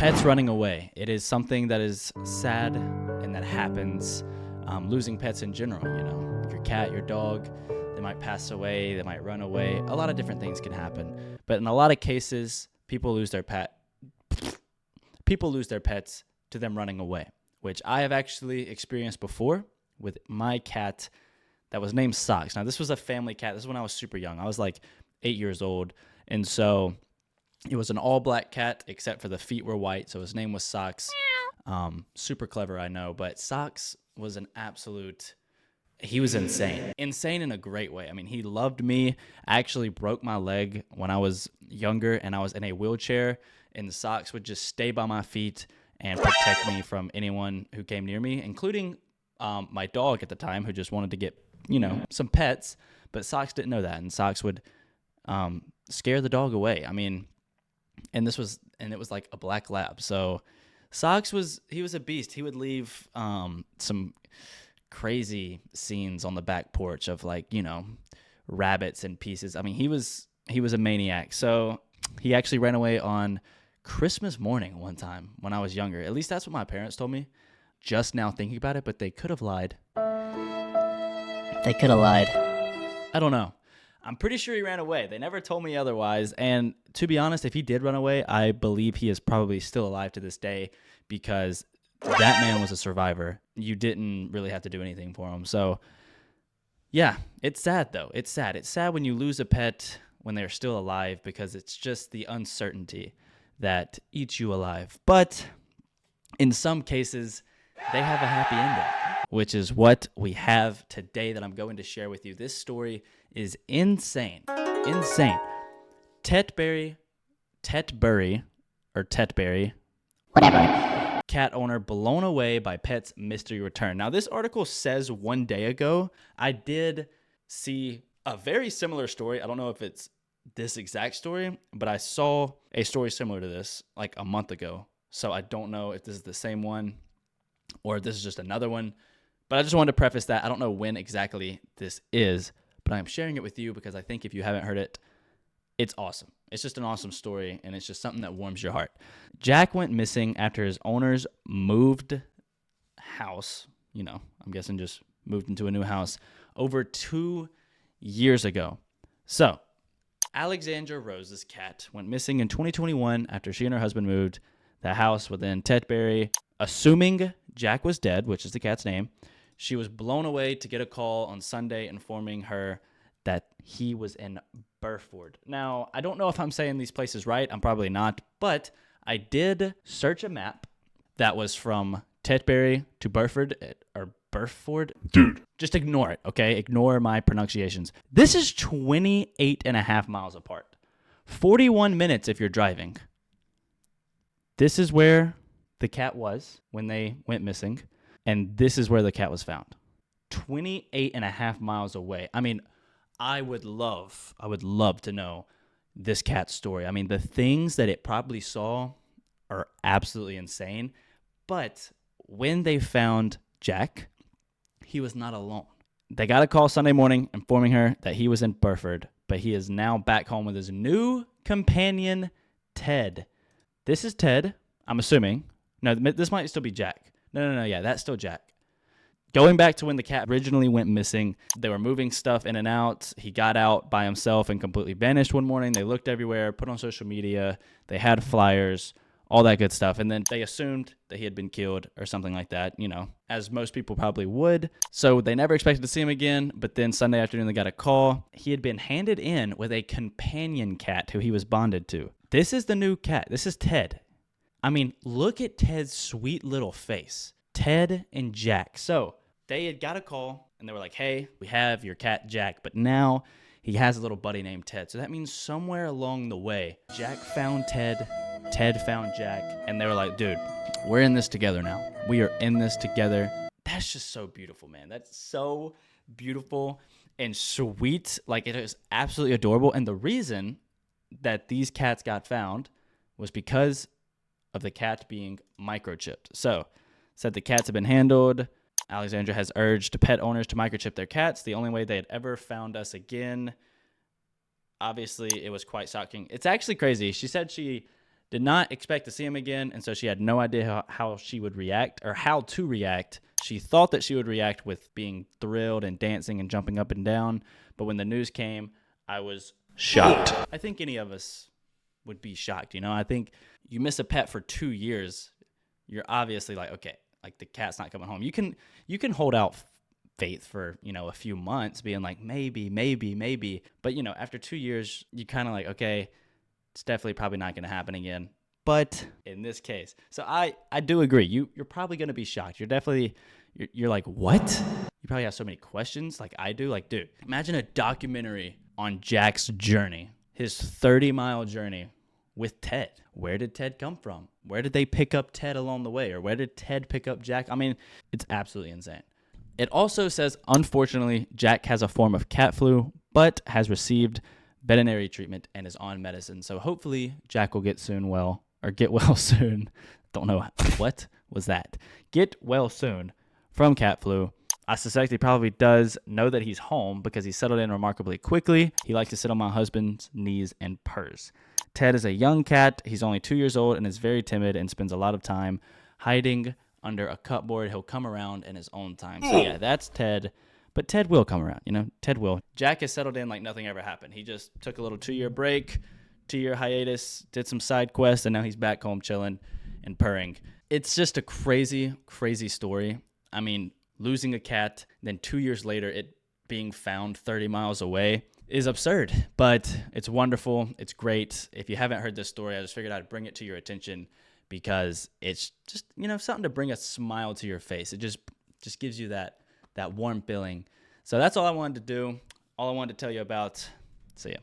Pets running away. It is something that is sad and that happens. Losing pets in general, your cat, your dog, they might pass away, they might run away. A lot of different things can happen. But in a lot of cases, people lose their pets to them running away, which I have actually experienced before with my cat that was named Socks. Now, this was a family cat. This is when I was super young. I was like 8 years old. And so it was an all-black cat, except for the feet were white. So his name was Socks. Super clever, I know. But Socks was he was insane. Insane in a great way. I mean, he loved me. I actually broke my leg when I was younger, and I was in a wheelchair, and Socks would just stay by my feet and protect me from anyone who came near me, including my dog at the time, who just wanted to get, some pets. But Socks didn't know that, and Socks would scare the dog away. I mean, and it was like a black lab. So Socks was a beast. He would leave some crazy scenes on the back porch of rabbits and pieces. I mean, he was a maniac. So he actually ran away on Christmas morning one time when I was younger. At least that's what my parents told me. Just now thinking about it, but they could have lied. They could have lied. I don't know. I'm pretty sure he ran away. They never told me otherwise. And to be honest, if he did run away, I believe he is probably still alive to this day, because that man was a survivor. You didn't really have to do anything for him. So, yeah, it's sad, though. It's sad. It's sad when you lose a pet when they're still alive, because it's just the uncertainty that eats you alive. But in some cases, they have a happy ending, which is what we have today that I'm going to share with you. This story is insane. Insane. Tetbury, Whatever. cat owner blown away by pet's mystery return. Now, this article says 1 day ago, I did see a very similar story. I don't know if it's this exact story, but I saw a story similar to this like a month ago. So I don't know if this is the same one or if this is just another one. But I just wanted to preface that I don't know when exactly this is, but I'm sharing it with you because I think if you haven't heard it, it's awesome. It's just an awesome story, and it's just something that warms your heart. Jack went missing after his owners moved house. I'm guessing just moved into a new house over 2 years ago. So, Alexandra Rose's cat went missing in 2021 after she and her husband moved the house within Tetbury. Assuming Jack was dead, which is the cat's name, she was blown away to get a call on Sunday informing her that he was in Burford. Now, I don't know if I'm saying these places right. I'm probably not, but I did search a map that was from Tetbury to Burford, or Burford. Dude. Just ignore it, okay? Ignore my pronunciations. This is 28 and a half miles apart. 41 minutes if you're driving. This is where the cat was when they went missing, and this is where the cat was found. 28 and a half miles away. I mean, I would love to know this cat's story. I mean, the things that it probably saw are absolutely insane. But when they found Jack, he was not alone. They got a call Sunday morning informing her that he was in Burford, but he is now back home with his new companion, Ted. This is Ted, I'm assuming. No, this might still be Jack. No, yeah, that's still Jack. Going back to when the cat originally went missing, they were moving stuff in and out. He got out by himself and completely vanished one morning. They looked everywhere, put on social media. They had flyers, all that good stuff. And then they assumed that he had been killed or something like that, as most people probably would. So they never expected to see him again. But then Sunday afternoon, they got a call. He had been handed in with a companion cat who he was bonded to. This is the new cat. This is Ted. I mean, look at Ted's sweet little face. Ted and Jack. So they had got a call, and they were like, hey, we have your cat, Jack, but now he has a little buddy named Ted. So that means somewhere along the way, Jack found Ted, Ted found Jack, and they were like, dude, we're in this together now. We are in this together. That's just so beautiful, man. That's so beautiful and sweet. Like, it is absolutely adorable. And the reason that these cats got found was because of the cat being microchipped. So, said the cats have been handled. Alexandra has urged pet owners to microchip their cats. The only way they had ever found us again. Obviously, it was quite shocking. It's actually crazy. She said she Did not expect to see him again, and so she had no idea how she would react or how to react. She thought that she would react with being thrilled and dancing and jumping up and down, but when the news came, I was shocked. I think any of us would be shocked. I think you miss a pet for 2 years, you're obviously like, okay, like the cat's not coming home. You can hold out faith for, a few months being like, maybe. But, after 2 years, you kind of like, okay, it's definitely probably not going to happen again. But in this case, so I do agree. You're probably going to be shocked. You're like, what? You probably have so many questions like I do. Like, dude, imagine a documentary on Jack's journey, his 30-mile journey with Ted. Where did Ted come from? Where did they pick up Ted along the way? Or where did Ted pick up Jack? I mean, it's absolutely insane. It also says, unfortunately, Jack has a form of cat flu, but has received veterinary treatment and is on medicine. So hopefully Jack will get well soon. Don't know what was that. Get well soon from cat flu. I suspect he probably does know that he's home because he settled in remarkably quickly. He likes to sit on my husband's knees and purrs. Ted is a young cat. He's only 2 years old and is very timid and spends a lot of time hiding under a cupboard. He'll come around in his own time. So yeah, that's Ted. But Ted will come around, Ted will. Jack has settled in like nothing ever happened. He just took a little 2-year break, 2-year hiatus, did some side quests, and now he's back home chilling and purring. It's just a crazy, crazy story. I mean, losing a cat, then 2 years later, it being found 30 miles away is absurd, but it's wonderful. It's great. If you haven't heard this story, I just figured I'd bring it to your attention because it's just, something to bring a smile to your face. It just gives you that warm feeling. So that's all I wanted to do. All I wanted to tell you about. See ya.